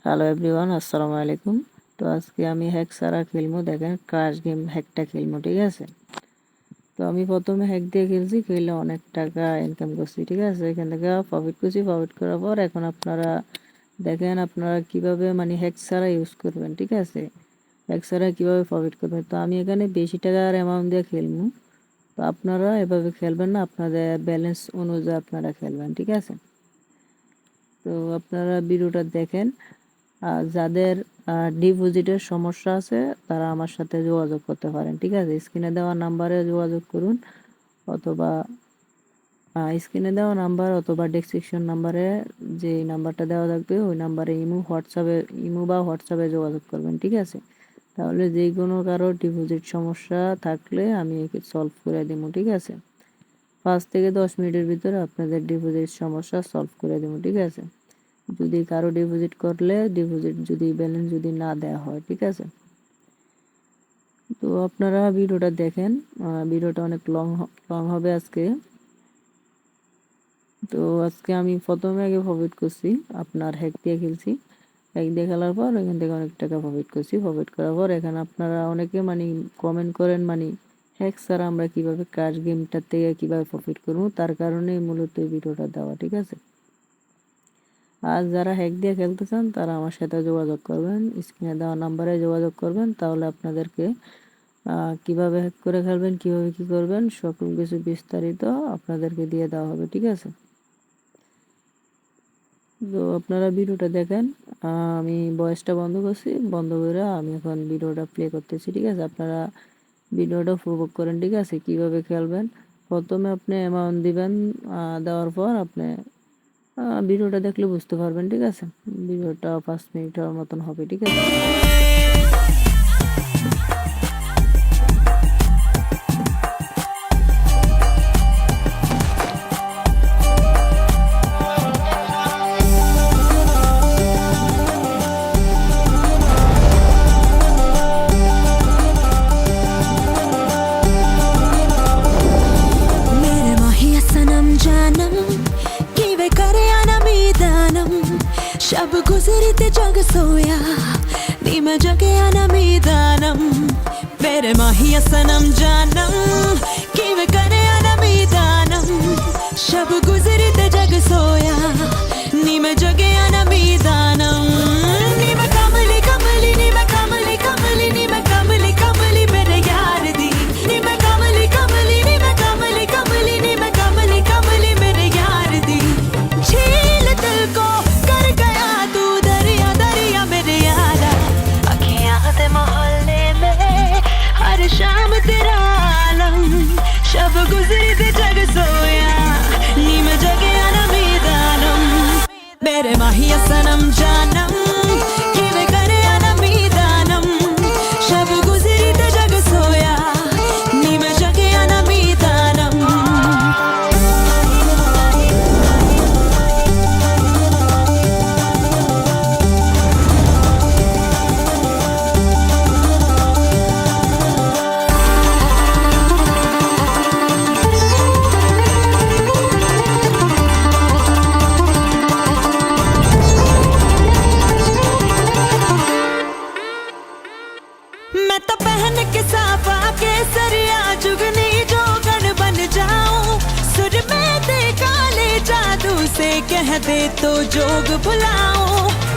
Hello everyone, আসসালামু আলাইকুম। তো আজকে আমি হ্যাক সারা খেলবো। দেখেন, ক্রাশ গেম হ্যাকটা খেলবো, ঠিক আছে। তো আমি প্রথমে হ্যাক দিয়ে খেলছি, খেলে অনেক টাকা ইনকাম করছি, ঠিক আছে। এখান থেকে প্রফিট করছি। প্রফিট করার পর এখন আপনারা দেখেন আপনারা কিভাবে মানে হ্যাক সারা ইউজ করবেন, ঠিক আছে। হ্যাক সারা কীভাবে প্রফিট করবেন। তো আমি এখানে বেশি টাকার অ্যামাউন্ট দিয়ে খেলবো। তো আপনারা এভাবে খেলবেন না, আপনাদের ব্যালেন্স অনুযায়ী আপনারা খেলবেন, ঠিক আছে। তো আপনারা ভিডিওটা দেখেন। যাদের ডিপোজিটের সমস্যা আছে তারা আমার সাথে যোগাযোগ করতে পারেন, ঠিক আছে। স্ক্রিনে দেওয়া নাম্বারে যোগাযোগ করুন, অথবা স্ক্রিনে দেওয়া নাম্বার অথবা ডেসক্রিপশন নাম্বারে যে নাম্বারটা দেওয়া থাকবে ওই নাম্বারে ইমো বা হোয়াটসঅ্যাপে যোগাযোগ করবেন, ঠিক আছে। তাহলে যে কোনো কারো ডিপোজিট সমস্যা থাকলে আমি একে সলভ করে দেবো, ঠিক আছে। 5 থেকে 10 মিনিটের ভিতরে আপনাদের ডিপোজিট সমস্যা সলভ করে দেবো, ঠিক আছে। যদি কারো ডিপোজিট করলে যদি ব্যালেন্স যদি না দেওয়া হয়, ঠিক আছে। তো আপনারা ভিডিওটা দেখেন, ভিডিওটা অনেক লং হবে আজকে। তো আজকে আমি প্রথমে আগে প্রফিট করছি, আপনার হ্যাক দিয়ে খেলছি। হ্যাক দিয়ে খেলার পর এখান থেকে অনেক টাকা প্রফিট করছি। প্রফিট করার পর এখানে আপনারা অনেকে কমেন্ট করেন হ্যাক ছাড়া আমরা কীভাবে ক্রাশ গেমটার থেকে কীভাবে প্রফিট করবো, তার কারণেই মূলত এই ভিডিওটা দেওয়া, ঠিক আছে। আর যারা হ্যাক দিয়ে খেলতে চান তারা আমার সাথে যোগাযোগ করবেন, স্ক্রিনে দেওয়া নাম্বারে যোগাযোগ করবেন। তাহলে আপনাদেরকে কিভাবে হ্যাক করে খেলবেন, কিভাবে কি করবেন, সকল কিছু বিস্তারিত আপনাদেরকে দিয়ে দেওয়া হবে, ঠিক আছে। তো আপনারা ভিডিওটা দেখেন। আমি ভয়েসটা বন্ধ করছি, বন্ধ করে আমি এখন ভিডিওটা প্লে করতেছি, ঠিক আছে। আপনারা ভিডিওটা উপভোগ করেন, ঠিক আছে। কিভাবে খেলবেন, প্রথমে আপনি অ্যামাউন্ট দিবেন, দেওয়ার পর আপনি ভিডিওটা দেখলে বুঝতে পারবেন, ঠিক আছে। ভিডিওটা 5 মিনিটের মতন হবে, ঠিক আছে। शब गुजरी ते जग सोया नी मैं जगे आना मीदानम मेरे माहिया सनम जानम कि वे करे आना मीदानम शब गुजरी ते जग सोया नी मैं जगे आना मीदानम नी मैं कमली कमली नी मैं कमली कमली नी मैं कमली कमली मेरे यार दी नी मैं कमली कमली नी मैं कमली कमली नी मैं कमली कमली मेरे यार दी झील दिल को मोहल्ले में हर शाम तेरा आलम शब गुजरी ते जग सोया नी मैं जगे आना मीदानम मेरे माहिया सनम जानम कि वे करे आना मीदानम शब गुजरी ते जग सोया नी मैं जगे आना मीदानम मैं तो पहन के साफा के सरिया जुगनी जोगन बन जाऊं सुर में दे काले जादू से कह दे तो जोग भुलाऊं